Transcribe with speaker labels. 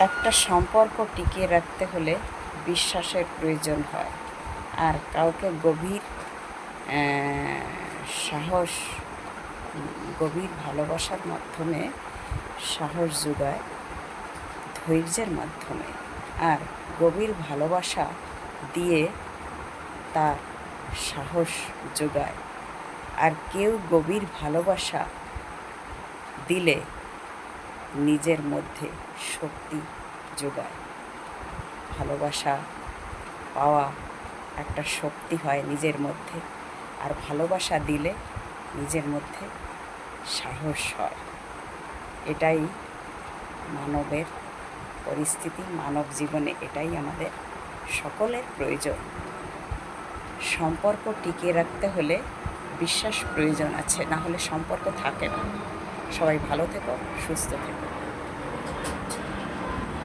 Speaker 1: একটা সম্পর্ক টিকিয়ে রাখতে হলে বিশ্বাসের প্রয়োজন হয়। আর কাউকে সাহস গভীর ভালোবাসার মাধ্যমে সাহস যোগায়, ধৈর্যের মাধ্যমে। আর গভীর ভালোবাসা দিয়ে তার সাহস যোগায়। আর কেউ গভীর ভালোবাসা দিলে নিজের মধ্যে শক্তি যোগায়। ভালোবাসা পাওয়া একটা শক্তি হয় নিজের মধ্যে, আর ভালোবাসা দিলে নিজের মধ্যে সাহস হয়। এটাই মানবের পরিস্থিতি, মানব জীবনে এটাই আমাদের সকলের প্রয়োজন। সম্পর্ক টিকিয়ে রাখতে হলে বিশ্বাস প্রয়োজন আছে, না হলে সম্পর্ক থাকে না। সবাই ভালো থেকো, সুস্থ থেকো।